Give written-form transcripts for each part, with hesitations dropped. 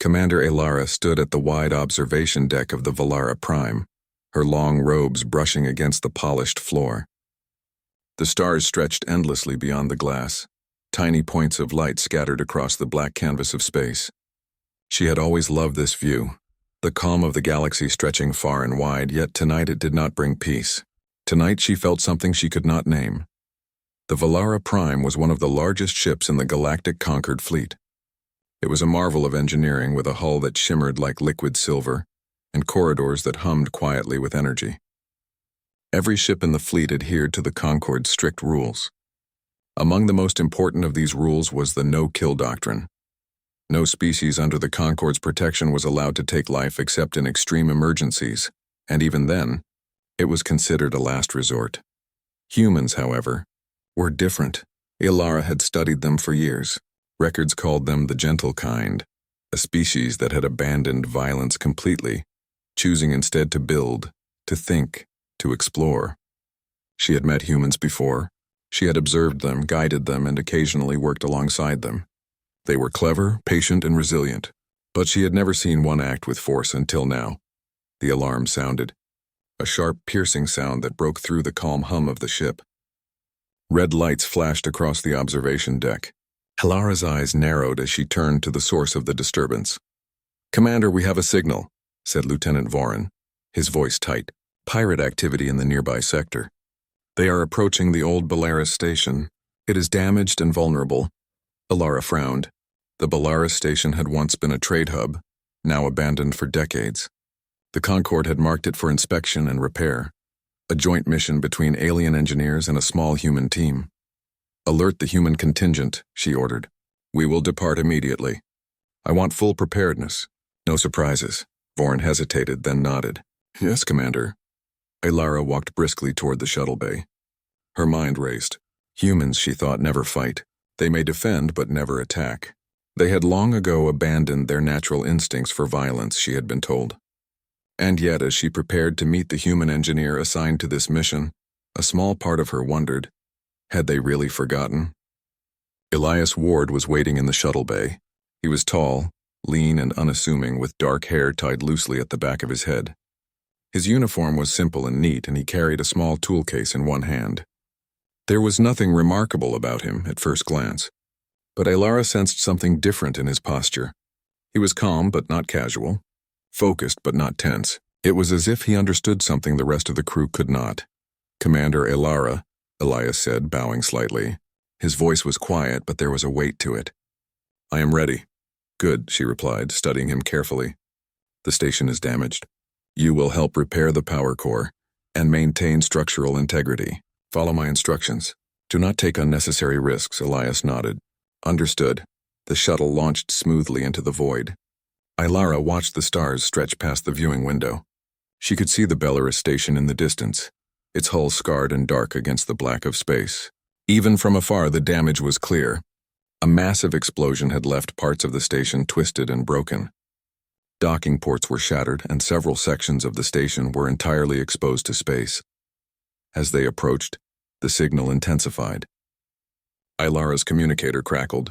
Commander Alara stood at the wide observation deck of the GalacticPrime, her long robes brushing against the polished floor. The stars stretched endlessly beyond the glass, tiny points of light scattered across the black canvas of space. She had always loved this view, the calm of the galaxy stretching far and wide, yet tonight it did not bring peace. Tonight she felt something she could not name. The GalacticPrime was one of the largest ships in the Galactic Conquered fleet. It was a marvel of engineering with a hull that shimmered like liquid silver and corridors that hummed quietly with energy. Every ship in the fleet adhered to the Concorde's strict rules. Among the most important of these rules was the no-kill doctrine. No species under the Concorde's protection was allowed to take life except in extreme emergencies, and even then, it was considered a last resort. Humans, however, were different. Alara had studied them for years. Records called them the gentle kind, a species that had abandoned violence completely, choosing instead to build, to think, to explore. She had met humans before. She had observed them, guided them, and occasionally worked alongside them. They were clever, patient, and resilient, but she had never seen one act with force until now. The alarm sounded, a sharp, piercing sound that broke through the calm hum of the ship. Red lights flashed across the observation deck. Alara's eyes narrowed as she turned to the source of the disturbance. "Commander, we have a signal," said Lieutenant Voren, his voice tight. "Pirate activity in the nearby sector. They are approaching the old Belarus station. It is damaged and vulnerable." Alara frowned. The Belarus station had once been a trade hub, now abandoned for decades. The Concorde had marked it for inspection and repair, a joint mission between alien engineers and a small human team. "Alert the human contingent," she ordered. "We will depart immediately. I want full preparedness. No surprises." Voren hesitated, then nodded. "Yes, Commander." Alara walked briskly toward the shuttle bay. Her mind raced. Humans, she thought, never fight. They may defend, but never attack. They had long ago abandoned their natural instincts for violence, she had been told. And yet, as she prepared to meet the human engineer assigned to this mission, a small part of her wondered, had they really forgotten? Elias Ward was waiting in the shuttle bay. He was tall, lean and unassuming, with dark hair tied loosely at the back of his head. His uniform was simple and neat, and he carried a small tool case in one hand. There was nothing remarkable about him at first glance, but Alara sensed something different in his posture. He was calm but not casual, focused but not tense. It was as if he understood something the rest of the crew could not. "Commander Alara," Elias said, bowing slightly. His voice was quiet, but there was a weight to it. "I am ready." "Good," she replied, studying him carefully. "The station is damaged. You will help repair the power core and maintain structural integrity. Follow my instructions. Do not take unnecessary risks," Elias nodded. "Understood." The shuttle launched smoothly into the void. Alara watched the stars stretch past the viewing window. She could see the Belarus station in the distance, its hull scarred and dark against the black of space. Even from afar, the damage was clear. A massive explosion had left parts of the station twisted and broken. Docking ports were shattered, and several sections of the station were entirely exposed to space. As they approached, the signal intensified. Ilara's communicator crackled.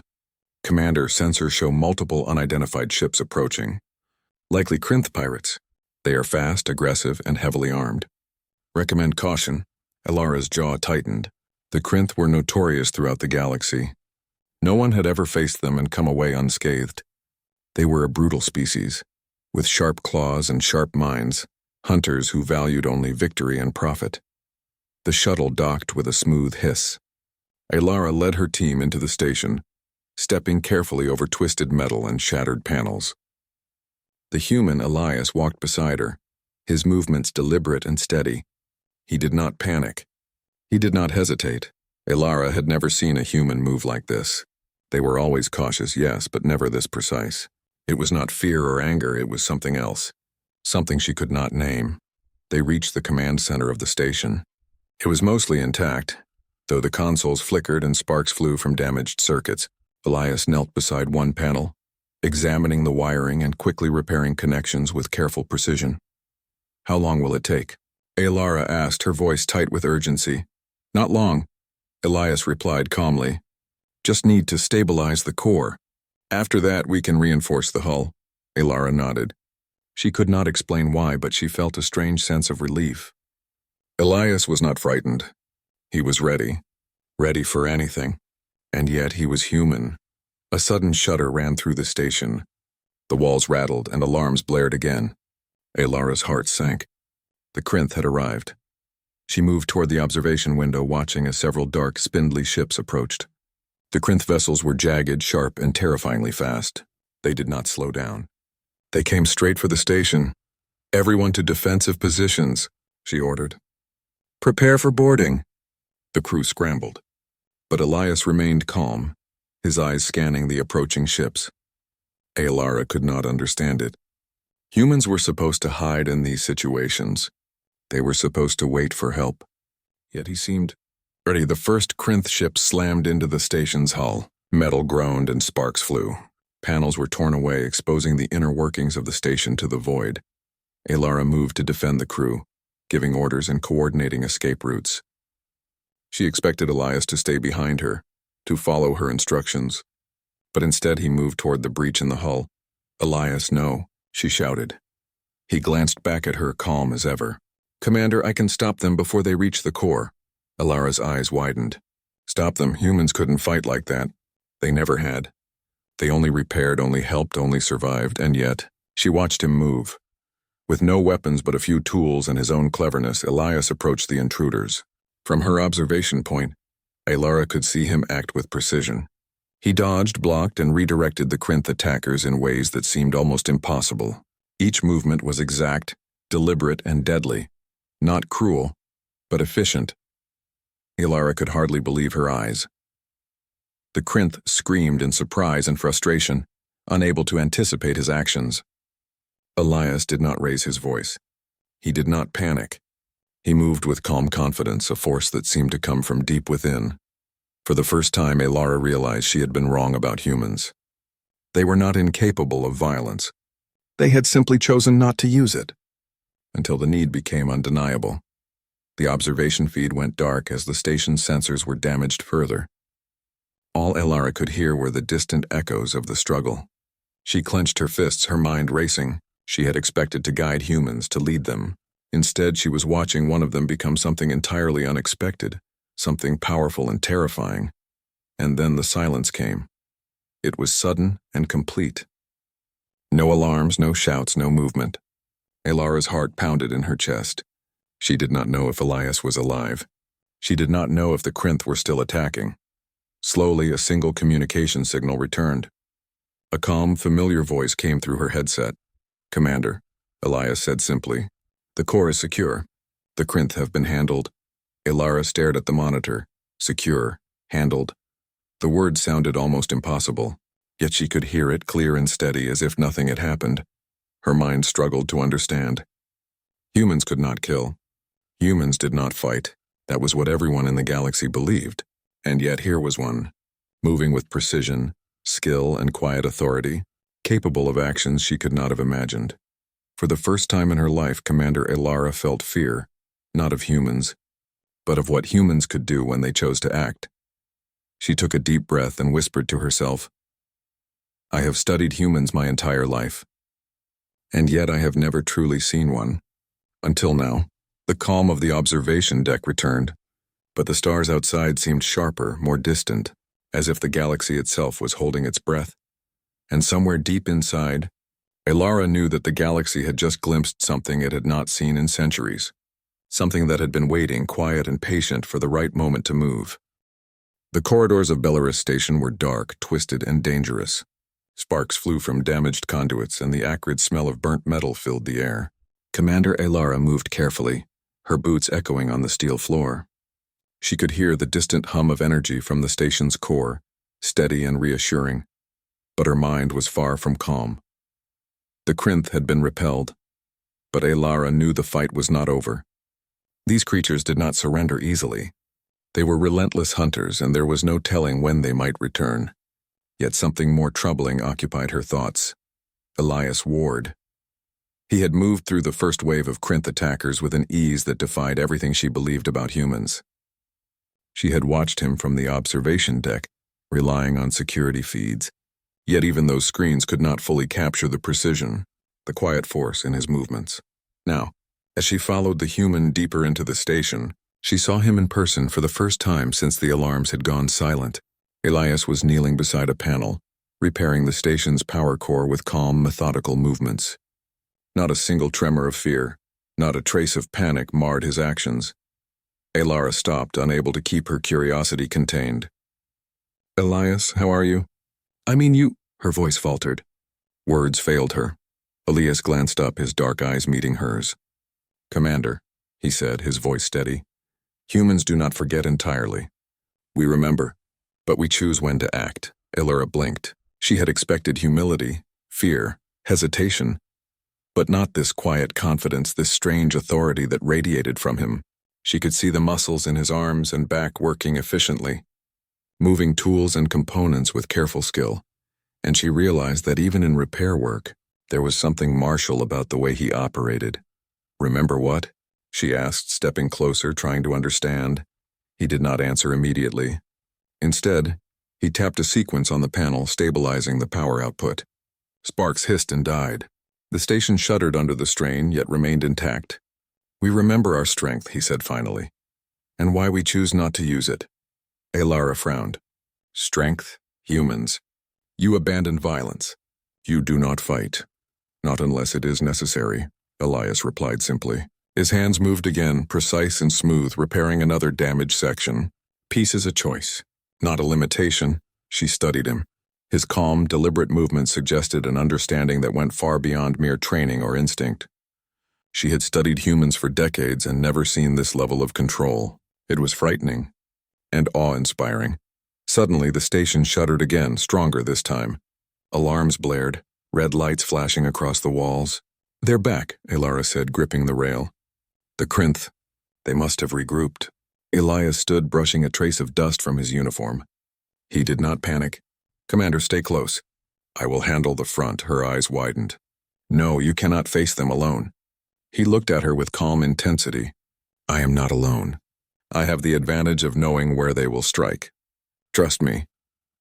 "Commander, sensors show multiple unidentified ships approaching. Likely Krynth pirates. They are fast, aggressive, and heavily armed. Recommend caution." Ilara's jaw tightened. The Krynth were notorious throughout the galaxy. No one had ever faced them and come away unscathed. They were a brutal species, with sharp claws and sharp minds, hunters who valued only victory and profit. The shuttle docked with a smooth hiss. Alara led her team into the station, stepping carefully over twisted metal and shattered panels. The human Elias walked beside her, his movements deliberate and steady. He did not panic. He did not hesitate. Alara had never seen a human move like this. They were always cautious, yes, but never this precise. It was not fear or anger, it was something else. Something she could not name. They reached the command center of the station. It was mostly intact, though the consoles flickered and sparks flew from damaged circuits. Elias knelt beside one panel, examining the wiring and quickly repairing connections with careful precision. "How long will it take?" Alara asked, her voice tight with urgency. "Not long," Elias replied calmly. "Just need to stabilize the core. After that, we can reinforce the hull." Alara nodded. She could not explain why, but she felt a strange sense of relief. Elias was not frightened. He was ready for anything. And yet he was human. A sudden shudder ran through the station. The walls rattled and alarms blared again. Alara's heart sank. The Krinth had arrived. She moved toward the observation window, watching as several dark, spindly ships approached. The Krinth vessels were jagged, sharp, and terrifyingly fast. They did not slow down. They came straight for the station. "Everyone to defensive positions," she ordered. "Prepare for boarding." The crew scrambled. But Elias remained calm, his eyes scanning the approaching ships. Alara could not understand it. Humans were supposed to hide in these situations. They were supposed to wait for help. Yet he seemed ready. The first Krinth ship slammed into the station's hull. Metal groaned and sparks flew. Panels were torn away, exposing the inner workings of the station to the void. Alara moved to defend the crew, giving orders and coordinating escape routes. She expected Elias to stay behind her, to follow her instructions. But instead he moved toward the breach in the hull. "Elias, no," she shouted. He glanced back at her, calm as ever. "Commander, I can stop them before they reach the core." Alara's eyes widened. "Stop them? Humans couldn't fight like that. They never had. They only repaired, only helped, only survived, and yet," she watched him move. With no weapons but a few tools and his own cleverness, Elias approached the intruders. From her observation point, Alara could see him act with precision. He dodged, blocked, and redirected the Krinth attackers in ways that seemed almost impossible. Each movement was exact, deliberate, and deadly. Not cruel, but efficient. Alara could hardly believe her eyes. The Krinth screamed in surprise and frustration, unable to anticipate his actions. Elias did not raise his voice. He did not panic. He moved with calm confidence, a force that seemed to come from deep within. For the first time, Alara realized she had been wrong about humans. They were not incapable of violence. They had simply chosen not to use it, until the need became undeniable. The observation feed went dark as the station's sensors were damaged further. All Alara could hear were the distant echoes of the struggle. She clenched her fists, her mind racing. She had expected to guide humans, to lead them. Instead, she was watching one of them become something entirely unexpected, something powerful and terrifying. And then the silence came. It was sudden and complete. No alarms, no shouts, no movement. Alara's heart pounded in her chest. She did not know if Elias was alive. She did not know if the Krinth were still attacking. Slowly, a single communication signal returned. A calm, familiar voice came through her headset. "Commander," Elias said simply. "The core is secure. The Krinth have been handled." Alara stared at the monitor. Secure. Handled. The word sounded almost impossible, yet she could hear it clear and steady as if nothing had happened. Her mind struggled to understand. Humans could not kill. Humans did not fight. That was what everyone in the galaxy believed. And yet here was one, moving with precision, skill, and quiet authority, capable of actions she could not have imagined. For the first time in her life, Commander Alara felt fear, not of humans, but of what humans could do when they chose to act. She took a deep breath and whispered to herself, "I have studied humans my entire life, and yet I have never truly seen one. Until now." The calm of the observation deck returned, but the stars outside seemed sharper, more distant, as if the galaxy itself was holding its breath. And somewhere deep inside, Alara knew that the galaxy had just glimpsed something it had not seen in centuries, something that had been waiting, quiet and patient, for the right moment to move. The corridors of Belarus Station were dark, twisted, and dangerous. Sparks flew from damaged conduits, and the acrid smell of burnt metal filled the air. Commander Alara moved carefully, her boots echoing on the steel floor. She could hear the distant hum of energy from the station's core, steady and reassuring, but her mind was far from calm. The Krinth had been repelled, but Alara knew the fight was not over. These creatures did not surrender easily. They were relentless hunters, and there was no telling when they might return. Yet something more troubling occupied her thoughts. Elias Ward. He had moved through the first wave of Krinth attackers with an ease that defied everything she believed about humans. She had watched him from the observation deck, relying on security feeds, Yet even those screens could not fully capture the precision, the quiet force in his movements. Now, as she followed the human deeper into the station, she saw him in person for the first time since the alarms had gone silent. Elias was kneeling beside a panel, repairing the station's power core with calm, methodical movements. Not a single tremor of fear, not a trace of panic marred his actions. Alara stopped, unable to keep her curiosity contained. "Elias, how are you?" "I mean you," her voice faltered. Words failed her. Elias glanced up, his dark eyes meeting hers. "Commander," he said, his voice steady. "Humans do not forget entirely. We remember, but we choose when to act." Alara blinked. She had expected humility, fear, hesitation, but not this quiet confidence, this strange authority that radiated from him. She could see the muscles in his arms and back working efficiently, moving tools and components with careful skill, and she realized that even in repair work, there was something martial about the way he operated. "Remember what?" she asked, stepping closer, trying to understand. He did not answer immediately. Instead, he tapped a sequence on the panel, stabilizing the power output. Sparks hissed and died. The station shuddered under the strain, yet remained intact. "We remember our strength," he said finally, "and why we choose not to use it." Alara frowned. "Strength? Humans. You abandon violence. You do not fight. Not unless it is necessary," Elias replied simply. His hands moved again, precise and smooth, repairing another damaged section. "Peace is a choice, not a limitation." She studied him. His calm, deliberate movement suggested an understanding that went far beyond mere training or instinct. She had studied humans for decades and never seen this level of control. It was frightening and awe-inspiring. Suddenly, the station shuddered again, stronger this time. Alarms blared, red lights flashing across the walls. "They're back," Alara said, gripping the rail. "The Crinth. They must have regrouped." Elias stood, brushing a trace of dust from his uniform. He did not panic. "Commander, stay close. I will handle the front." Her eyes widened. "No, you cannot face them alone." He looked at her with calm intensity. "I am not alone. I have the advantage of knowing where they will strike. Trust me."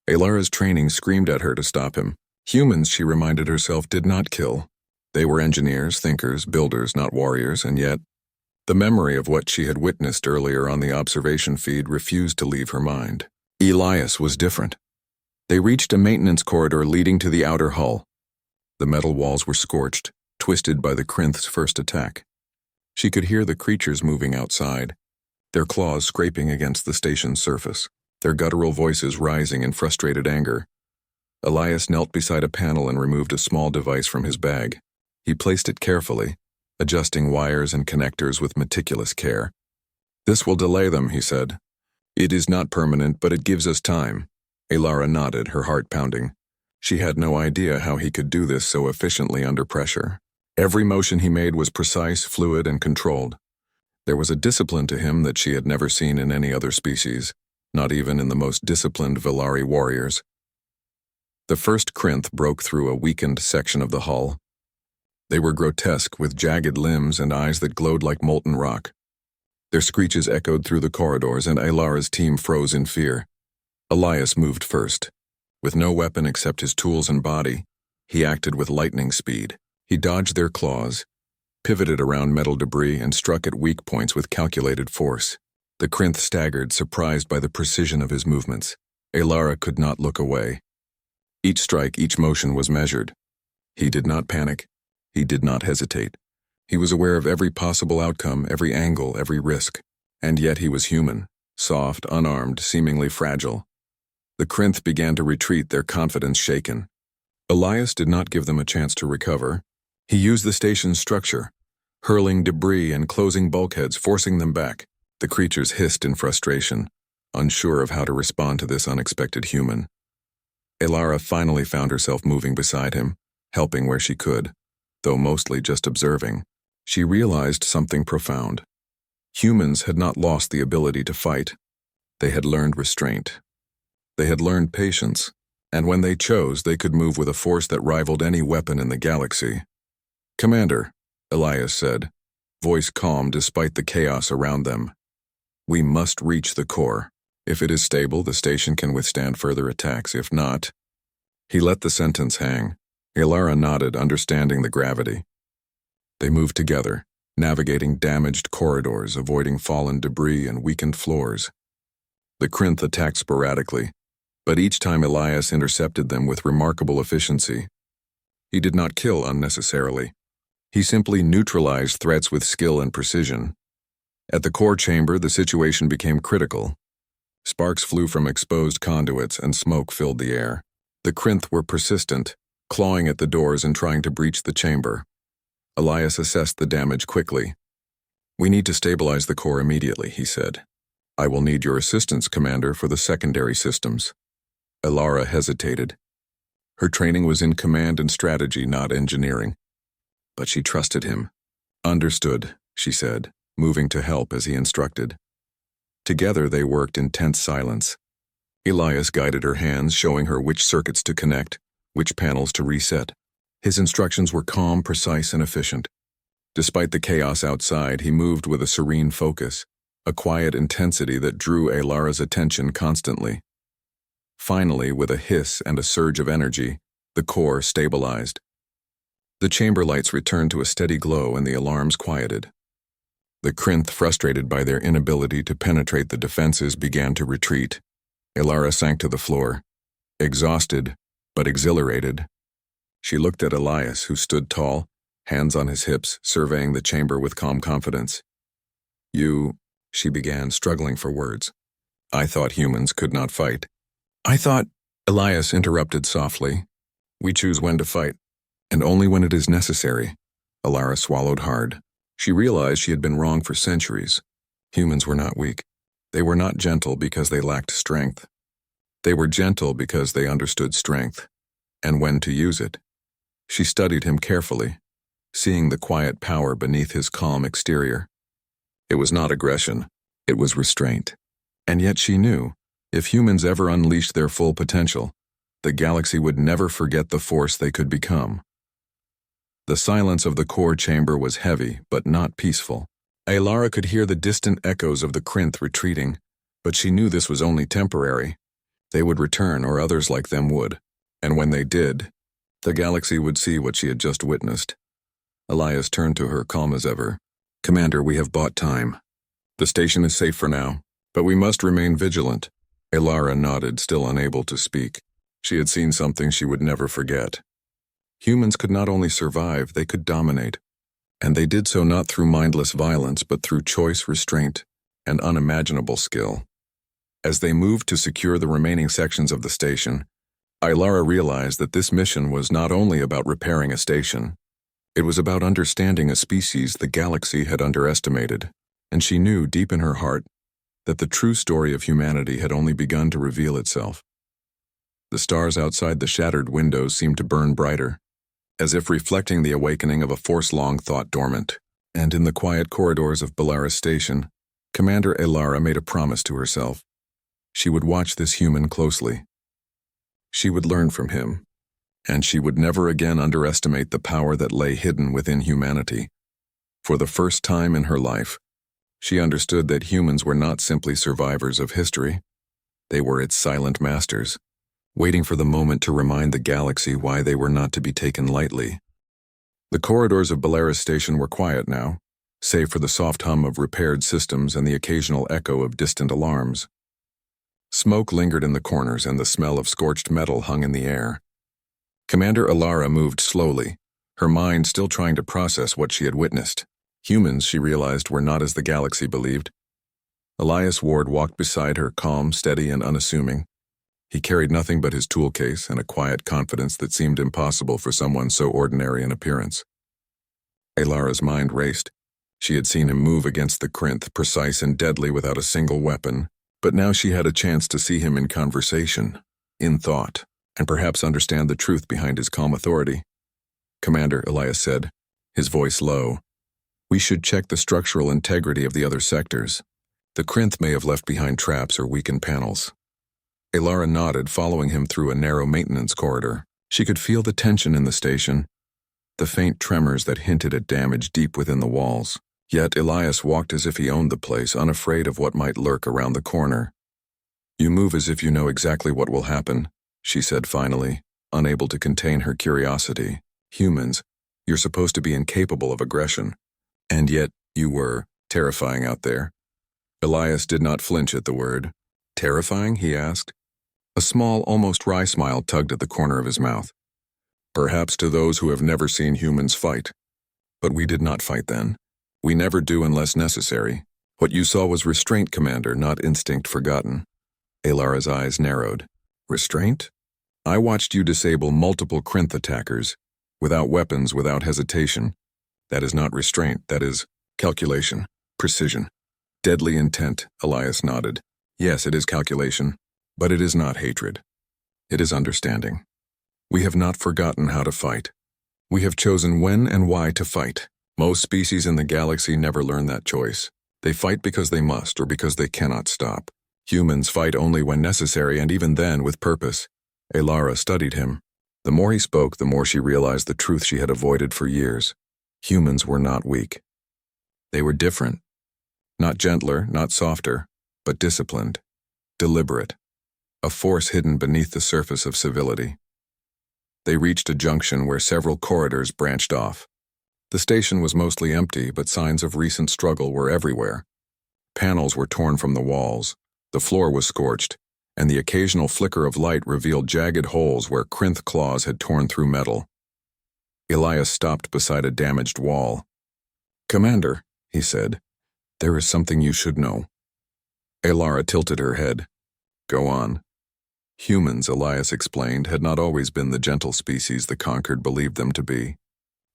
Alara's training screamed at her to stop him. Humans, she reminded herself, did not kill. They were engineers, thinkers, builders, not warriors, and yet the memory of what she had witnessed earlier on the observation feed refused to leave her mind. Elias was different. They reached a maintenance corridor leading to the outer hull. The metal walls were scorched, twisted by the Crinth's first attack. She could hear the creatures moving outside, their claws scraping against the station's surface, their guttural voices rising in frustrated anger. Elias knelt beside a panel and removed a small device from his bag. He placed it carefully, adjusting wires and connectors with meticulous care. "This will delay them," he said. "It is not permanent, but it gives us time." Alara nodded, her heart pounding. She had no idea how he could do this so efficiently under pressure. Every motion he made was precise, fluid, and controlled. There was a discipline to him that she had never seen in any other species, not even in the most disciplined Velari warriors. The first Crinth broke through a weakened section of the hull. They were grotesque, with jagged limbs and eyes that glowed like molten rock. Their screeches echoed through the corridors, and Alara's team froze in fear. Elias moved first. With no weapon except his tools and body, he acted with lightning speed. He dodged their claws, pivoted around metal debris, and struck at weak points with calculated force. The Crinth staggered, surprised by the precision of his movements. Alara could not look away. Each strike, each motion was measured. He did not panic. He did not hesitate. He was aware of every possible outcome, every angle, every risk. And yet he was human, soft, unarmed, seemingly fragile. The Crinth began to retreat, their confidence shaken. Elias did not give them a chance to recover. He used the station's structure, hurling debris and closing bulkheads, forcing them back. The creatures hissed in frustration, unsure of how to respond to this unexpected human. Alara finally found herself moving beside him, helping where she could, though mostly just observing. She realized something profound. Humans had not lost the ability to fight. They had learned restraint. They had learned patience, and when they chose, they could move with a force that rivaled any weapon in the galaxy. "Commander," Elias said, voice calm despite the chaos around them. "We must reach the core. If it is stable, the station can withstand further attacks. If not..." He let the sentence hang. Ilara nodded, understanding the gravity. They moved together, navigating damaged corridors, avoiding fallen debris and weakened floors. The Krynth attacked sporadically, but each time Elias intercepted them with remarkable efficiency. He did not kill unnecessarily. He simply neutralized threats with skill and precision. At the core chamber, the situation became critical. Sparks flew from exposed conduits and smoke filled the air. The Krynth were persistent, clawing at the doors and trying to breach the chamber. Elias assessed the damage quickly. "We need to stabilize the core immediately," he said. "I will need your assistance, Commander, for the secondary systems." Ilara hesitated. Her training was in command and strategy, not engineering. But she trusted him. "Understood," she said, moving to help as he instructed. Together they worked in tense silence. Elias guided her hands, showing her which circuits to connect, which panels to reset. His instructions were calm, precise, and efficient. Despite the chaos outside, he moved with a serene focus, a quiet intensity that drew Ilara's attention constantly. Finally, with a hiss and a surge of energy, the core stabilized. The chamber lights returned to a steady glow and the alarms quieted. The Krynth, frustrated by their inability to penetrate the defenses, began to retreat. Ilara sank to the floor, exhausted but exhilarated. She looked at Elias, who stood tall, hands on his hips, surveying the chamber with calm confidence. "You," she began, struggling for words. "I thought humans could not fight." "I thought," Elias interrupted softly, "we choose when to fight, and only when it is necessary." Ilara swallowed hard. She realized she had been wrong for centuries. Humans were not weak. They were not gentle because they lacked strength. They were gentle because they understood strength, and when to use it. She studied him carefully, seeing the quiet power beneath his calm exterior. It was not aggression, it was restraint. And yet she knew, if humans ever unleashed their full potential, the galaxy would never forget the force they could become. The silence of the core chamber was heavy, but not peaceful. Ilara could hear the distant echoes of the Krynth retreating, but she knew this was only temporary. They would return, or others like them would, and when they did, the galaxy would see what she had just witnessed. Elias turned to her, calm as ever. "Commander, we have bought time. The station is safe for now, but we must remain vigilant." Ilara nodded, still unable to speak. She had seen something she would never forget. Humans could not only survive, they could dominate. And they did so not through mindless violence, but through choice, restraint, and unimaginable skill. As they moved to secure the remaining sections of the station, Ilara realized that this mission was not only about repairing a station. It was about understanding a species the galaxy had underestimated, and she knew deep in her heart that the true story of humanity had only begun to reveal itself. The stars outside the shattered windows seemed to burn brighter, as if reflecting the awakening of a force long thought dormant. And in the quiet corridors of Belarus Station, Commander Ilara made a promise to herself. She would watch this human closely. She would learn from him, and she would never again underestimate the power that lay hidden within humanity. For the first time in her life, she understood that humans were not simply survivors of history. They were its silent masters, waiting for the moment to remind the galaxy why they were not to be taken lightly. The corridors of Belarus Station were quiet now, save for the soft hum of repaired systems and the occasional echo of distant alarms. Smoke lingered in the corners and the smell of scorched metal hung in the air. Commander Ilara moved slowly, her mind still trying to process what she had witnessed. Humans, she realized, were not as the galaxy believed. Elias Ward walked beside her, calm, steady, and unassuming. He carried nothing but his tool case and a quiet confidence that seemed impossible for someone so ordinary in appearance. Ilara's mind raced. She had seen him move against the Krynth, precise and deadly without a single weapon, but now she had a chance to see him in conversation, in thought, and perhaps understand the truth behind his calm authority. "Commander," Elias said, his voice low, "we should check the structural integrity of the other sectors. The Krynth may have left behind traps or weakened panels." Ilara nodded, following him through a narrow maintenance corridor. She could feel the tension in the station, the faint tremors that hinted at damage deep within the walls. Yet Elias walked as if he owned the place, unafraid of what might lurk around the corner. "You move as if you know exactly what will happen," she said finally. unable to contain her curiosity. Humans, you're supposed to be incapable of aggression. And yet, you were terrifying out there. Elias did not flinch at the word. Terrifying, he asked. A small, almost wry smile tugged at the corner of his mouth. Perhaps to those who have never seen humans fight. But we did not fight then. We never do unless necessary. What you saw was restraint, Commander, not instinct forgotten. Alara's eyes narrowed. Restraint? I watched you disable multiple Krynth attackers, without weapons, without hesitation. That is not restraint, that is calculation, precision. Deadly intent, Elias nodded. Yes, it is calculation, but it is not hatred. It is understanding. We have not forgotten how to fight. We have chosen when and why to fight. Most species in the galaxy never learn that choice. They fight because they must or because they cannot stop. Humans fight only when necessary, and even then with purpose. Alara studied him. The more he spoke, the more she realized the truth she had avoided for years. Humans were not weak. They were different. Not gentler, not softer, but disciplined, deliberate, a force hidden beneath the surface of civility. They reached a junction where several corridors branched off. The station was mostly empty, but signs of recent struggle were everywhere. Panels were torn from the walls, the floor was scorched, and the occasional flicker of light revealed jagged holes where Krynth claws had torn through metal. Elias stopped beside a damaged wall. Commander, he said, there is something you should know. Alara tilted her head. Go on. Humans, Elias explained, had not always been the gentle species the conquered believed them to be.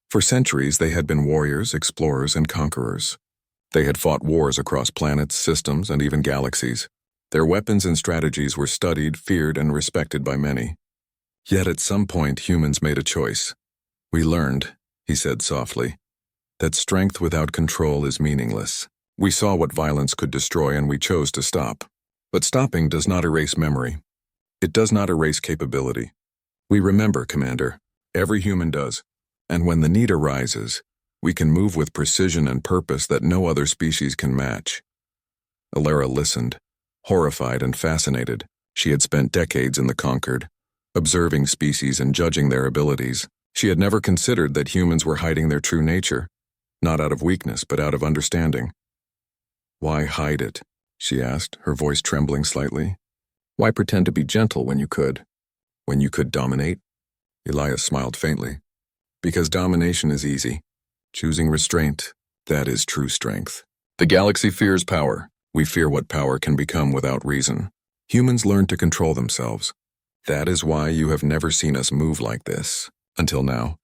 For centuries, they had been warriors, explorers, and conquerors. They had fought wars across planets, systems, and even galaxies. Their weapons and strategies were studied, feared, and respected by many. Yet at some point, humans made a choice. We learned, he said softly, that strength without control is meaningless. We saw what violence could destroy, and we chose to stop. But stopping does not erase memory. It does not erase capability. We remember, Commander. Every human does. And when the need arises, we can move with precision and purpose that no other species can match. Alara listened, horrified and fascinated. She had spent decades in the conquered, observing species and judging their abilities. She had never considered that humans were hiding their true nature, not out of weakness, but out of understanding. Why hide it? She asked, her voice trembling slightly. Why pretend to be gentle when you could? When you could dominate? Elias smiled faintly. Because domination is easy. Choosing restraint, that is true strength. The galaxy fears power. We fear what power can become without reason. Humans learn to control themselves. That is why you have never seen us move like this. Until now.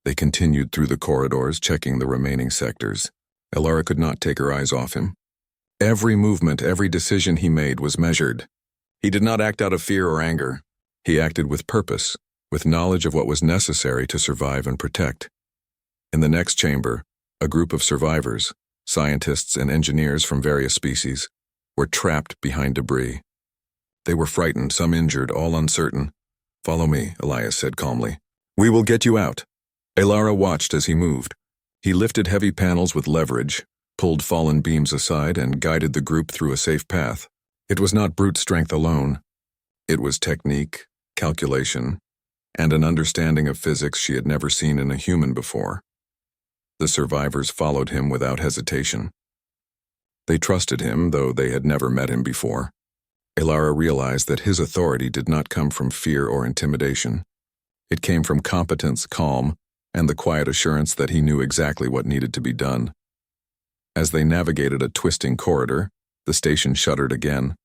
They continued through the corridors, checking the remaining sectors. Alara could not take her eyes off him. Every movement, every decision he made was measured. He did not act out of fear or anger. He acted with purpose, with knowledge of what was necessary to survive and protect. In the next chamber, a group of survivors, scientists and engineers from various species, were trapped behind debris. They were frightened, some injured, all uncertain. Follow me, Elias said calmly. We will get you out. Alara watched as he moved. He lifted heavy panels with leverage, pulled fallen beams aside, and guided the group through a safe path. It was not brute strength alone. It was technique, calculation, and an understanding of physics she had never seen in a human before. The survivors followed him without hesitation. They trusted him, though they had never met him before. Alara realized that his authority did not come from fear or intimidation. It came from competence, calm, and the quiet assurance that he knew exactly what needed to be done. As they navigated a twisting corridor, the station shuddered again.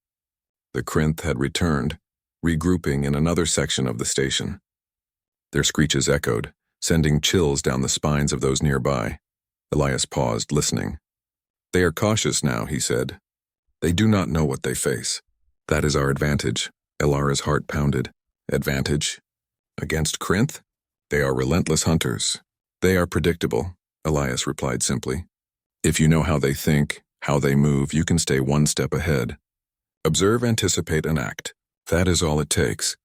The Krynth had returned, regrouping in another section of the station. Their screeches echoed, sending chills down the spines of those nearby. Elias paused, listening. They are cautious now, he said. They do not know what they face. That is our advantage. Alara's heart pounded. Advantage? Against Krynth? They are relentless hunters. They are predictable, Elias replied simply. If you know how they think, how they move, you can stay one step ahead. Observe, anticipate, and act. That is all it takes.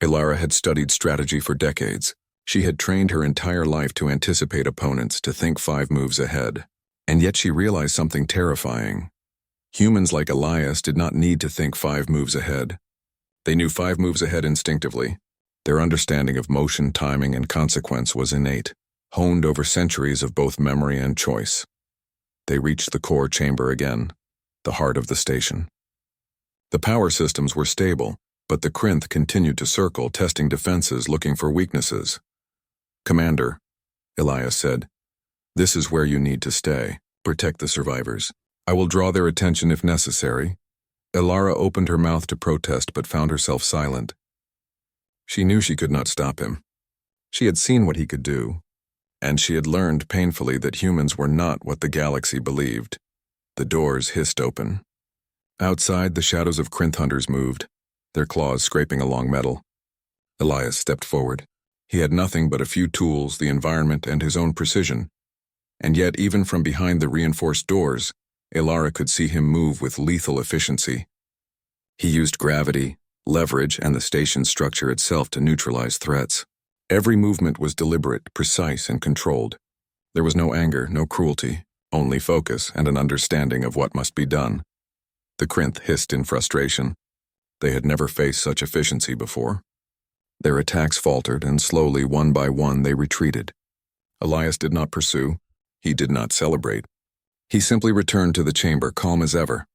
Alara had studied strategy for decades. She had trained her entire life to anticipate opponents, to think 5 moves ahead. And yet she realized something terrifying. Humans like Elias did not need to think 5 moves ahead. They knew 5 moves ahead instinctively. Their understanding of motion, timing, and consequence was innate, honed over centuries of both memory and choice. They reached the core chamber again, the heart of the station. The power systems were stable, but the Krynth continued to circle, testing defenses, looking for weaknesses. "Commander," Elias said, "this is where you need to stay. Protect the survivors. I will draw their attention if necessary." Elara opened her mouth to protest but found herself silent. She knew she could not stop him. She had seen what he could do, and she had learned painfully that humans were not what the galaxy believed. The doors hissed open. Outside, the shadows of Krynth hunters moved, their claws scraping along metal. Elias stepped forward. He had nothing but a few tools, the environment, and his own precision. And yet, even from behind the reinforced doors, Elara could see him move with lethal efficiency. He used gravity, leverage, and the station's structure itself to neutralize threats. Every movement was deliberate, precise, and controlled. There was no anger, no cruelty, only focus and an understanding of what must be done. The Krynth hissed in frustration. They had never faced such efficiency before. Their attacks faltered, and slowly, one by one, they retreated. Elias did not pursue. He did not celebrate. He simply returned to the chamber, calm as ever.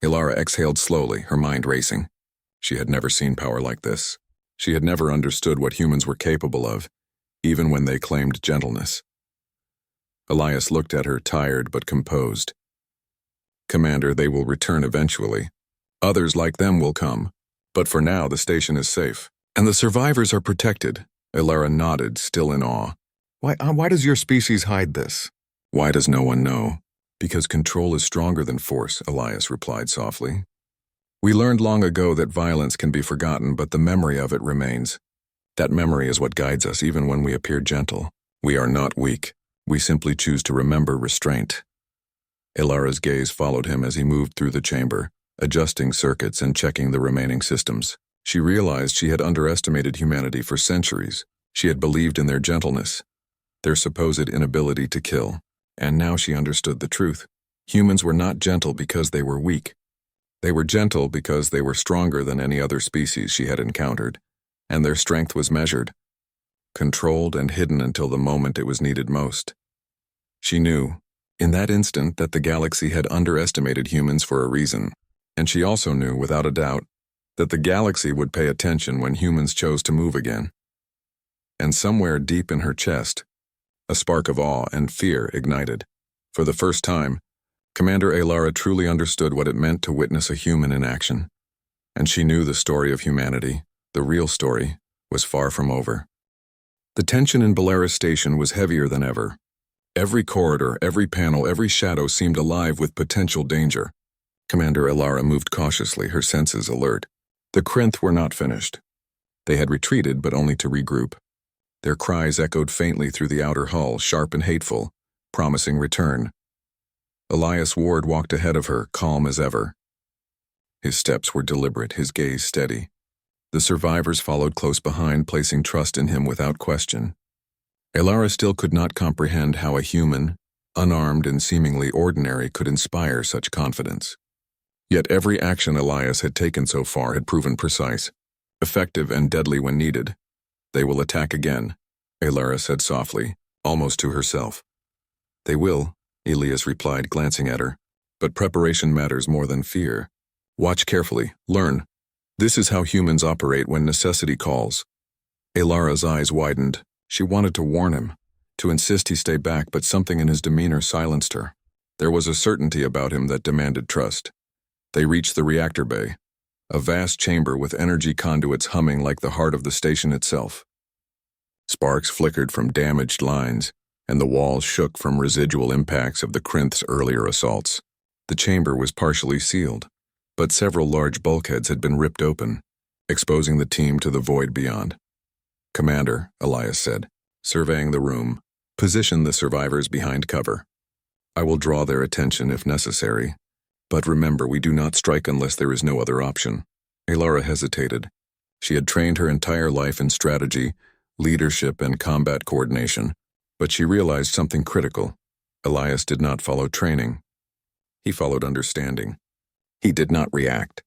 Elara exhaled slowly, her mind racing. She had never seen power like this. She had never understood what humans were capable of, even when they claimed gentleness. Elias looked at her, tired but composed. "Commander, they will return eventually. Others like them will come. But for now, the station is safe. And the survivors are protected." Elara nodded, still in awe. Why does your species hide this?" "Why does no one know?" "Because control is stronger than force," Elias replied softly. "We learned long ago that violence can be forgotten, but the memory of it remains. That memory is what guides us even when we appear gentle. We are not weak. We simply choose to remember restraint." Elara's gaze followed him as he moved through the chamber, adjusting circuits and checking the remaining systems. She realized she had underestimated humanity for centuries. She had believed in their gentleness, their supposed inability to kill, and now she understood the truth. Humans were not gentle because they were weak. They were gentle because they were stronger than any other species she had encountered, and their strength was measured, controlled and hidden until the moment it was needed most. She knew, in that instant, that the galaxy had underestimated humans for a reason, and she also knew, without a doubt, that the galaxy would pay attention when humans chose to move again. And somewhere deep in her chest, a spark of awe and fear ignited. For the first time, Commander Elara truly understood what it meant to witness a human in action. And she knew the story of humanity, the real story, was far from over. The tension in Belarus Station was heavier than ever. Every corridor, every panel, every shadow seemed alive with potential danger. Commander Elara moved cautiously, her senses alert. The Krynth were not finished. They had retreated, but only to regroup. Their cries echoed faintly through the outer hull, sharp and hateful, promising return. Elias Ward walked ahead of her, calm as ever. His steps were deliberate, his gaze steady. The survivors followed close behind, placing trust in him without question. Elara still could not comprehend how a human, unarmed and seemingly ordinary, could inspire such confidence. Yet every action Elias had taken so far had proven precise, effective and deadly when needed. "They will attack again," Elara said softly, almost to herself. "They will," Elias replied, glancing at her. "But preparation matters more than fear. Watch carefully, learn. This is how humans operate when necessity calls." Elara's eyes widened. She wanted to warn him, to insist he stay back, but something in his demeanor silenced her. There was a certainty about him that demanded trust. They reached the reactor bay, a vast chamber with energy conduits humming like the heart of the station itself. Sparks flickered from damaged lines, and the walls shook from residual impacts of the Krynth's earlier assaults. The chamber was partially sealed, but several large bulkheads had been ripped open, exposing the team to the void beyond. "Commander," Elias said, surveying the room, "position the survivors behind cover. I will draw their attention if necessary. But remember, we do not strike unless there is no other option." Elara hesitated. She had trained her entire life in strategy, leadership, and combat coordination, but she realized something critical. Elias did not follow training. He followed understanding. He did not react.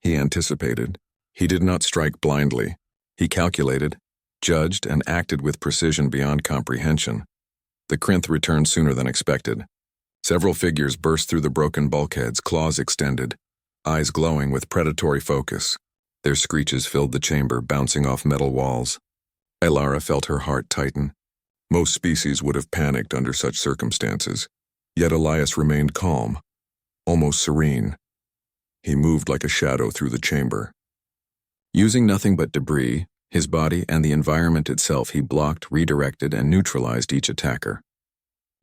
He anticipated. He did not strike blindly. He calculated, judged, and acted with precision beyond comprehension. The Krynth returned sooner than expected. Several figures burst through the broken bulkheads, claws extended, eyes glowing with predatory focus. Their screeches filled the chamber, bouncing off metal walls. Elara felt her heart tighten. Most species would have panicked under such circumstances, yet Elias remained calm, almost serene. He moved like a shadow through the chamber. Using nothing but debris, his body and the environment itself, he blocked, redirected, and neutralized each attacker.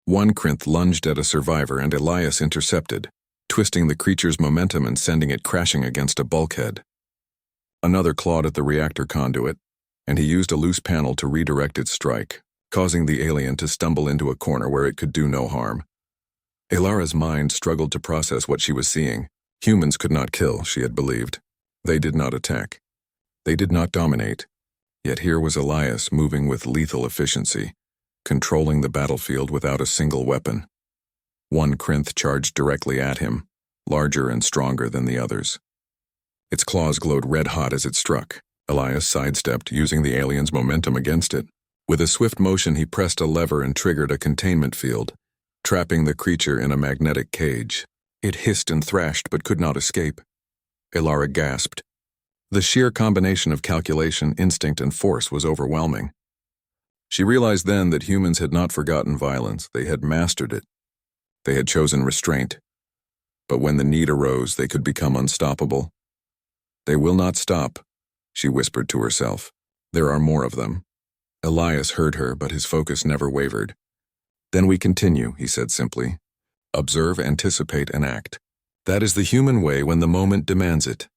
One Krynth lunged at a survivor and Elias intercepted, twisting the creature's momentum and sending it crashing against a bulkhead. Another clawed at the reactor conduit, and he used a loose panel to redirect its strike, causing the alien to stumble into a corner where it could do no harm. Elara's mind struggled to process what she was seeing. Humans could not kill, she had believed. They did not attack. They did not dominate. Yet here was Elias moving with lethal efficiency, controlling the battlefield without a single weapon. One Krynth charged directly at him, larger and stronger than the others. Its claws glowed red-hot as it struck. Elias sidestepped, using the alien's momentum against it. With a swift motion, he pressed a lever and triggered a containment field, trapping the creature in a magnetic cage. It hissed and thrashed but could not escape. Elara gasped. The sheer combination of calculation, instinct, and force was overwhelming. She realized then that humans had not forgotten violence. They had mastered it. They had chosen restraint. But when the need arose, they could become unstoppable. They will not stop, she whispered to herself. There are more of them. Elias heard her, but his focus never wavered. Then we continue, he said simply. Observe, anticipate, and act. That is the human way when the moment demands it.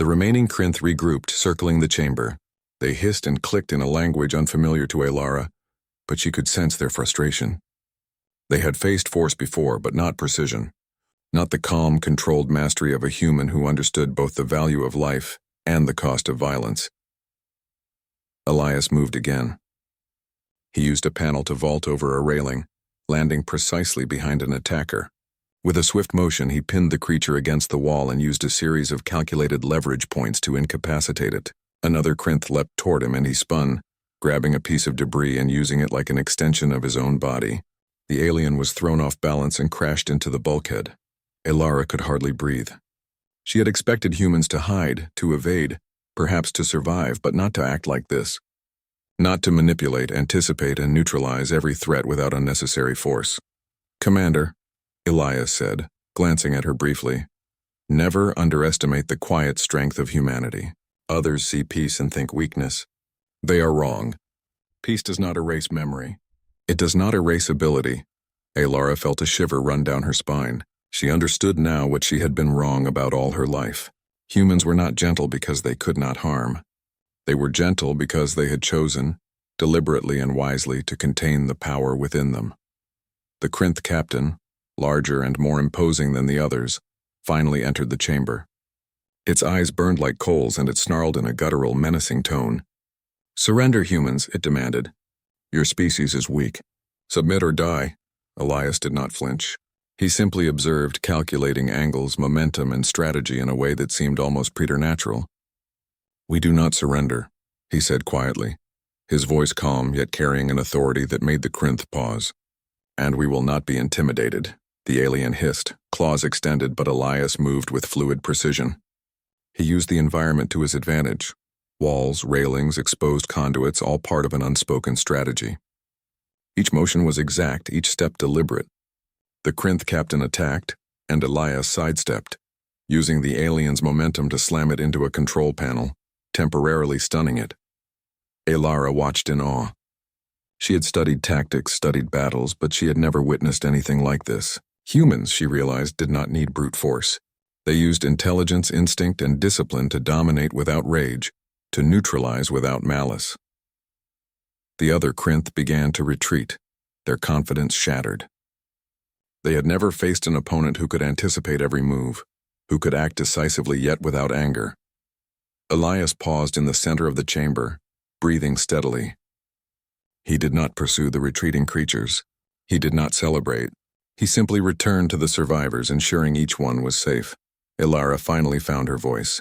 The remaining Krynth regrouped, circling the chamber. They hissed and clicked in a language unfamiliar to Elara, but she could sense their frustration. They had faced force before, but not precision. Not the calm, controlled mastery of a human who understood both the value of life and the cost of violence. Elias moved again. He used a panel to vault over a railing, landing precisely behind an attacker. With a swift motion, he pinned the creature against the wall and used a series of calculated leverage points to incapacitate it. Another Krynth leapt toward him and he spun, grabbing a piece of debris and using it like an extension of his own body. The alien was thrown off balance and crashed into the bulkhead. Elara could hardly breathe. She had expected humans to hide, to evade, perhaps to survive, but not to act like this. Not to manipulate, anticipate, and neutralize every threat without unnecessary force. Commander, Elias said, glancing at her briefly, never underestimate the quiet strength of humanity. Others see peace and think weakness. They are wrong. Peace does not erase memory. It does not erase ability. Elara felt a shiver run down her spine. She understood now what she had been wrong about all her life. Humans were not gentle because they could not harm. They were gentle because they had chosen, deliberately and wisely, to contain the power within them. The Krynth captain, larger and more imposing than the others, finally entered the chamber. Its eyes burned like coals and it snarled in a guttural, menacing tone. Surrender, humans, it demanded. Your species is weak. Submit or die. Elias did not flinch. He simply observed, calculating angles, momentum, and strategy in a way that seemed almost preternatural. We do not surrender, he said quietly, his voice calm yet carrying an authority that made the Krynth pause. And we will not be intimidated, the alien hissed, claws extended, but Elias moved with fluid precision. He used the environment to his advantage. Walls, railings, exposed conduits, all part of an unspoken strategy. Each motion was exact, each step deliberate. The Krynth captain attacked, and Elias sidestepped, using the alien's momentum to slam it into a control panel, temporarily stunning it. Elara watched in awe. She had studied tactics, studied battles, but she had never witnessed anything like this. Humans, she realized, did not need brute force. They used intelligence, instinct, and discipline to dominate without rage, to neutralize without malice. The other Krynth began to retreat, their confidence shattered. They had never faced an opponent who could anticipate every move, who could act decisively yet without anger. Elias paused in the center of the chamber, breathing steadily. He did not pursue the retreating creatures. He did not celebrate. He simply returned to the survivors, ensuring each one was safe. Elara finally found her voice.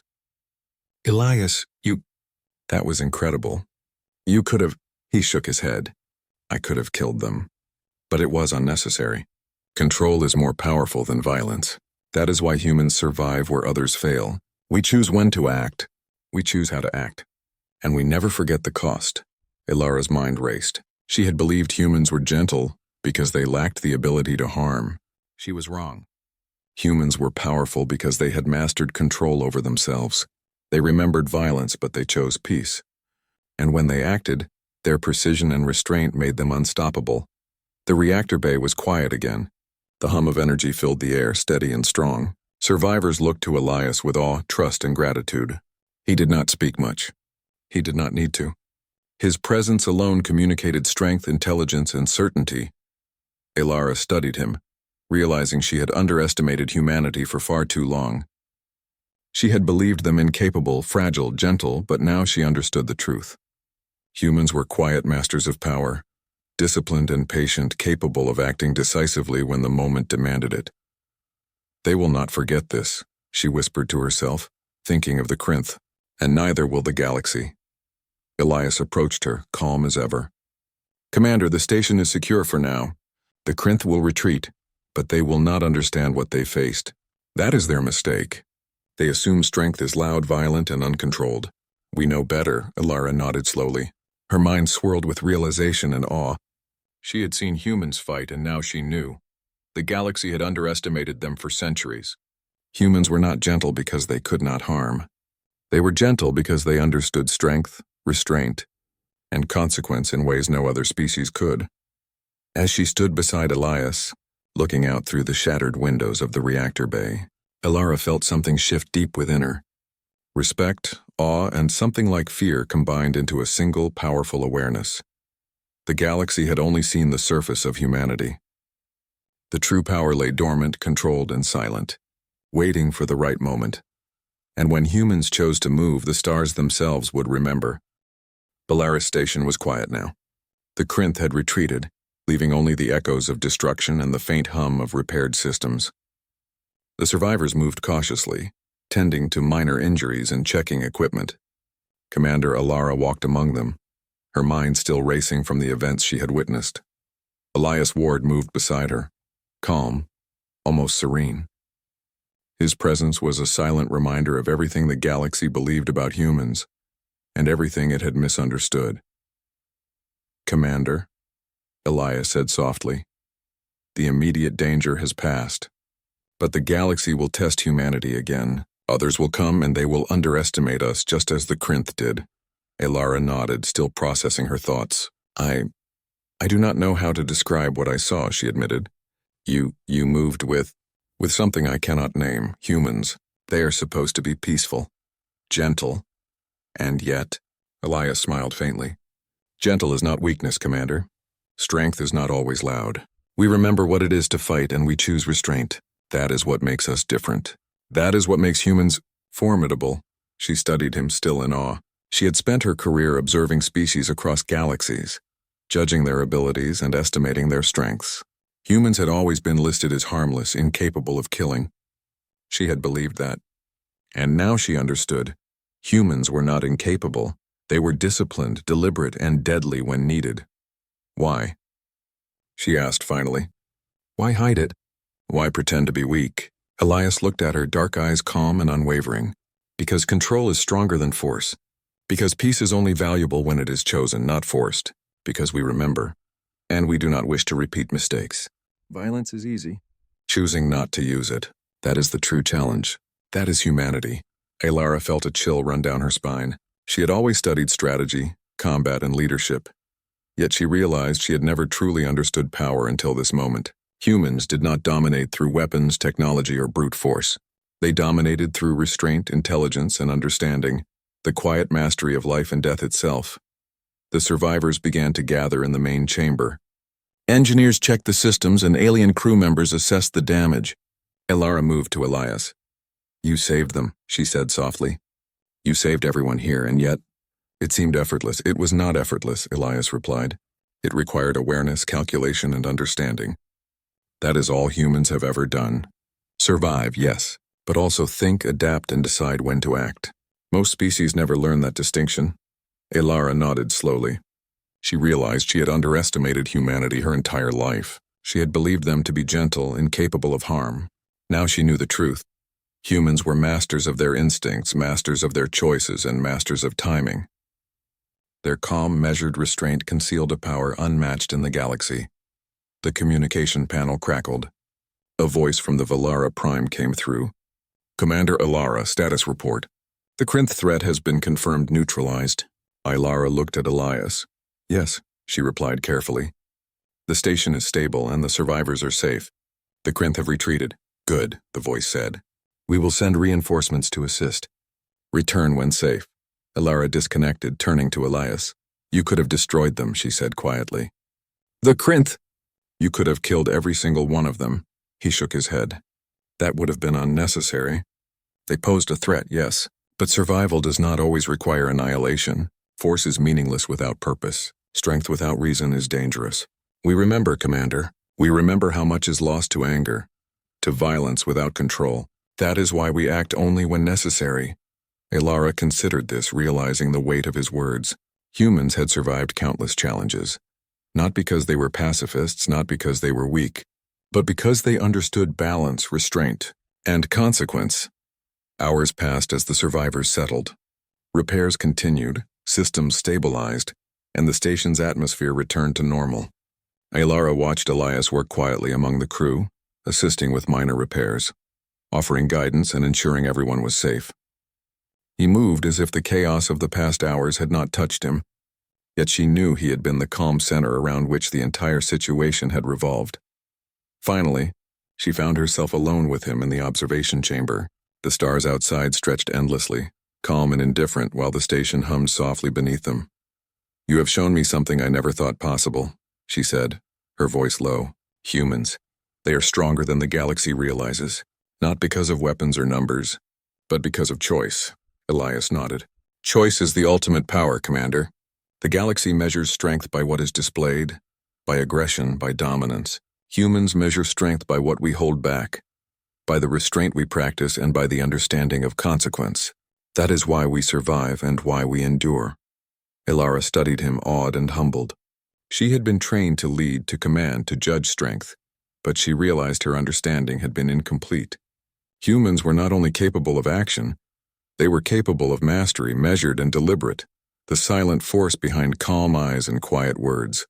Elias, you... That was incredible. You could have... He shook his head. I could have killed them. But it was unnecessary. Control is more powerful than violence. That is why humans survive where others fail. We choose when to act. We choose how to act. And we never forget the cost. Ilara's mind raced. She had believed humans were gentle because they lacked the ability to harm. She was wrong. Humans were powerful because they had mastered control over themselves. They remembered violence, but they chose peace. And when they acted, their precision and restraint made them unstoppable. The reactor bay was quiet again. The hum of energy filled the air, steady and strong. Survivors looked to Elias with awe, trust, and gratitude. He did not speak much. He did not need to. His presence alone communicated strength, intelligence, and certainty. Ilara studied him, realizing she had underestimated humanity for far too long. She had believed them incapable, fragile, gentle, but now she understood the truth. Humans were quiet masters of power, disciplined and patient, capable of acting decisively when the moment demanded it. They will not forget this, she whispered to herself, thinking of the Crinth, and neither will the galaxy. Elias approached her, calm as ever. Commander, the station is secure for now. The Crinth will retreat, but they will not understand what they faced. That is their mistake. They assume strength is loud, violent, and uncontrolled. We know better, Ilara nodded slowly. Her mind swirled with realization and awe. She had seen humans fight, and now she knew. The galaxy had underestimated them for centuries. Humans were not gentle because they could not harm. They were gentle because they understood strength, restraint, and consequence in ways no other species could. As she stood beside Elias, looking out through the shattered windows of the reactor bay, Ilara felt something shift deep within her. Respect, awe, and something like fear combined into a single, powerful awareness. The galaxy had only seen the surface of humanity. The true power lay dormant, controlled, and silent, waiting for the right moment. And when humans chose to move, the stars themselves would remember. Belarus Station was quiet now. The Crinth had retreated, leaving only the echoes of destruction and the faint hum of repaired systems. The survivors moved cautiously, tending to minor injuries and checking equipment. Commander Ilara walked among them, her mind still racing from the events she had witnessed. Elias Ward moved beside her, calm, almost serene. His presence was a silent reminder of everything the galaxy believed about humans, and everything it had misunderstood. Commander, Elias said softly, the immediate danger has passed. But the galaxy will test humanity again. Others will come and they will underestimate us just as the Crinth did. Ilara nodded, still processing her thoughts. I do not know how to describe what I saw, she admitted. You moved with something I cannot name, humans. They are supposed to be peaceful, gentle, and yet, Elias smiled faintly. Gentle is not weakness, Commander. Strength is not always loud. We remember what it is to fight and we choose restraint. That is what makes us different. That is what makes humans formidable. She studied him, still in awe. She had spent her career observing species across galaxies, judging their abilities and estimating their strengths. Humans had always been listed as harmless, incapable of killing. She had believed that. And now she understood. Humans were not incapable. They were disciplined, deliberate, and deadly when needed. Why? She asked finally. Why hide it? Why pretend to be weak? Elias looked at her, dark eyes calm and unwavering. Because control is stronger than force. Because peace is only valuable when it is chosen, not forced. Because we remember. And we do not wish to repeat mistakes. Violence is easy. Choosing not to use it. That is the true challenge. That is humanity. Ilara felt a chill run down her spine. She had always studied strategy, combat, and leadership. Yet she realized she had never truly understood power until this moment. Humans did not dominate through weapons, technology, or brute force. They dominated through restraint, intelligence, and understanding, the quiet mastery of life and death itself. The survivors began to gather in the main chamber. Engineers checked the systems and alien crew members assessed the damage. Ilara moved to Elias. You saved them, she said softly. You saved everyone here, and yet, it seemed effortless. It was not effortless, Elias replied. It required awareness, calculation, and understanding. That is all humans have ever done. Survive, yes, but also think, adapt, and decide when to act. Most species never learn that distinction. Alara nodded slowly. She realized she had underestimated humanity her entire life. She had believed them to be gentle, incapable of harm. Now she knew the truth. Humans were masters of their instincts, masters of their choices, and masters of timing. Their calm, measured restraint concealed a power unmatched in the galaxy. The communication panel crackled. A voice from the Valara Prime came through. Commander Alara, status report. The Krinth threat has been confirmed neutralized. Alara looked at Elias. Yes, she replied carefully. The station is stable and the survivors are safe. The Krinth have retreated. Good, the voice said. We will send reinforcements to assist. Return when safe. Alara disconnected, turning to Elias. You could have destroyed them, she said quietly. The Krinth! You could have killed every single one of them. He shook his head. That would have been unnecessary. They posed a threat, yes, but survival does not always require annihilation. Force is meaningless without purpose. Strength without reason is dangerous. We remember, Commander. We remember how much is lost to anger, to violence without control. That is why we act only when necessary. Alara considered this, realizing the weight of his words. Humans had survived countless challenges. Not because they were pacifists, not because they were weak, but because they understood balance, restraint, and consequence. Hours passed as the survivors settled. Repairs continued, systems stabilized, and the station's atmosphere returned to normal. Alara watched Elias work quietly among the crew, assisting with minor repairs, offering guidance and ensuring everyone was safe. He moved as if the chaos of the past hours had not touched him, yet she knew he had been the calm center around which the entire situation had revolved. Finally, she found herself alone with him in the observation chamber. The stars outside stretched endlessly, calm and indifferent, while the station hummed softly beneath them. You have shown me something I never thought possible, she said, her voice low. Humans. They are stronger than the galaxy realizes, not because of weapons or numbers, but because of choice. Elias nodded. Choice is the ultimate power, Commander. The galaxy measures strength by what is displayed, by aggression, by dominance. Humans measure strength by what we hold back, by the restraint we practice, and by the understanding of consequence. That is why we survive and why we endure. Alara studied him, awed and humbled. She had been trained to lead, to command, to judge strength, but she realized her understanding had been incomplete. Humans were not only capable of action, they were capable of mastery, measured and deliberate, the silent force behind calm eyes and quiet words.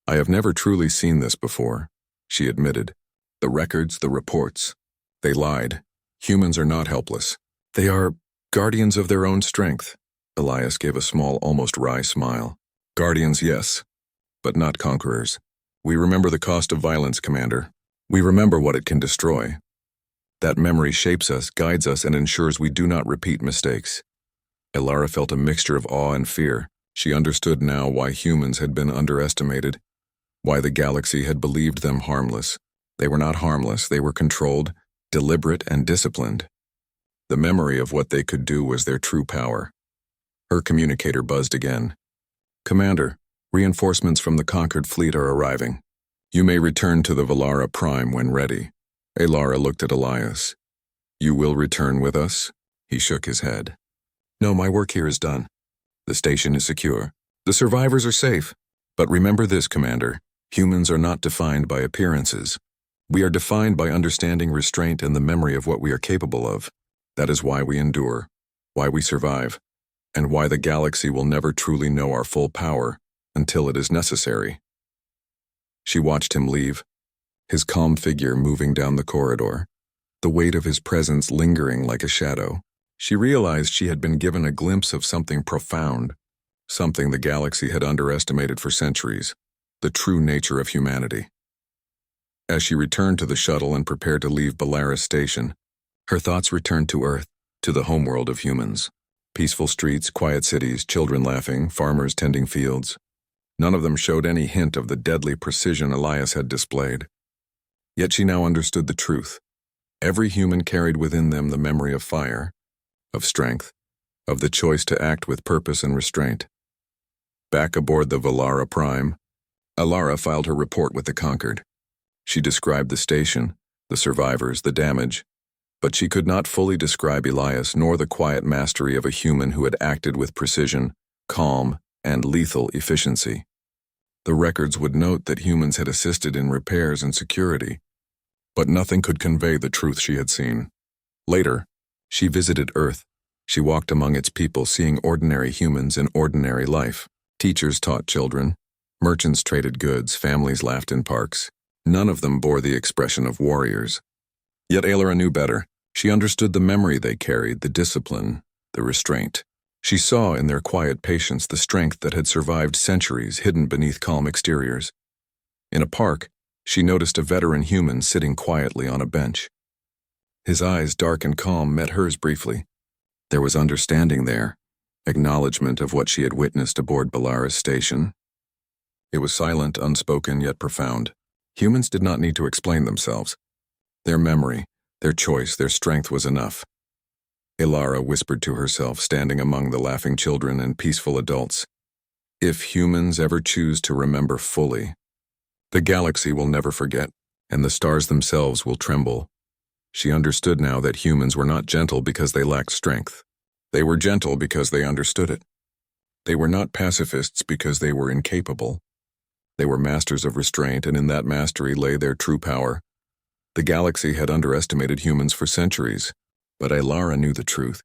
I have never truly seen this before, she admitted. The records, the reports. They lied. Humans are not helpless. They are guardians of their own strength. Elias gave a small, almost wry smile. Guardians, yes, but not conquerors. We remember the cost of violence, Commander. We remember what it can destroy. That memory shapes us, guides us, and ensures we do not repeat mistakes. Alara felt a mixture of awe and fear. She understood now why humans had been underestimated, why the galaxy had believed them harmless. They were not harmless, they were controlled, deliberate, and disciplined. The memory of what they could do was their true power. Her communicator buzzed again. Commander, reinforcements from the conquered fleet are arriving. You may return to the Valara Prime when ready. Alara looked at Elias. You will return with us? He shook his head. No, my work here is done. The station is secure. The survivors are safe. But remember this, Commander. Humans are not defined by appearances. We are defined by understanding restraint and the memory of what we are capable of. That is why we endure, why we survive, and why the galaxy will never truly know our full power until it is necessary. She watched him leave, his calm figure moving down the corridor, the weight of his presence lingering like a shadow. She realized she had been given a glimpse of something profound, something the galaxy had underestimated for centuries, the true nature of humanity. As she returned to the shuttle and prepared to leave Balara's station, her thoughts returned to Earth, to the homeworld of humans. Peaceful streets, quiet cities, children laughing, farmers tending fields. None of them showed any hint of the deadly precision Elias had displayed. Yet she now understood the truth. Every human carried within them the memory of fire, of strength, of the choice to act with purpose and restraint. Back aboard the Valara Prime, Alara filed her report with the Conquered. She described the station, the survivors, the damage, but she could not fully describe Elias nor the quiet mastery of a human who had acted with precision, calm, and lethal efficiency. The records would note that humans had assisted in repairs and security, but nothing could convey the truth she had seen. Later, she visited Earth. She walked among its people, seeing ordinary humans in ordinary life. Teachers taught children, merchants traded goods, families laughed in parks. None of them bore the expression of warriors. Yet Alara knew better. She understood the memory they carried, the discipline, the restraint. She saw in their quiet patience the strength that had survived centuries hidden beneath calm exteriors. In a park, she noticed a veteran human sitting quietly on a bench. His eyes, dark and calm, met hers briefly. There was understanding there, acknowledgement of what she had witnessed aboard Balara's station. It was silent, unspoken, yet profound. Humans did not need to explain themselves. Their memory, their choice, their strength was enough. Alara whispered to herself, standing among the laughing children and peaceful adults. If humans ever choose to remember fully, the galaxy will never forget, and the stars themselves will tremble. She understood now that humans were not gentle because they lacked strength. They were gentle because they understood it. They were not pacifists because they were incapable. They were masters of restraint, and in that mastery lay their true power. The galaxy had underestimated humans for centuries, but Alara knew the truth.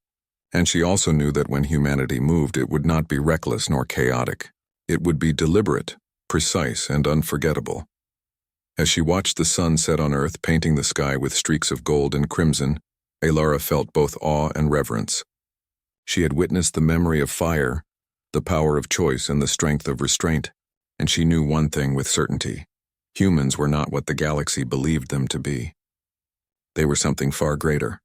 And she also knew that when humanity moved, it would not be reckless nor chaotic. It would be deliberate, precise, and unforgettable. As she watched the sun set on Earth, painting the sky with streaks of gold and crimson, Alara felt both awe and reverence. She had witnessed the memory of fire, the power of choice, and the strength of restraint, and she knew one thing with certainty. Humans were not what the galaxy believed them to be. They were something far greater.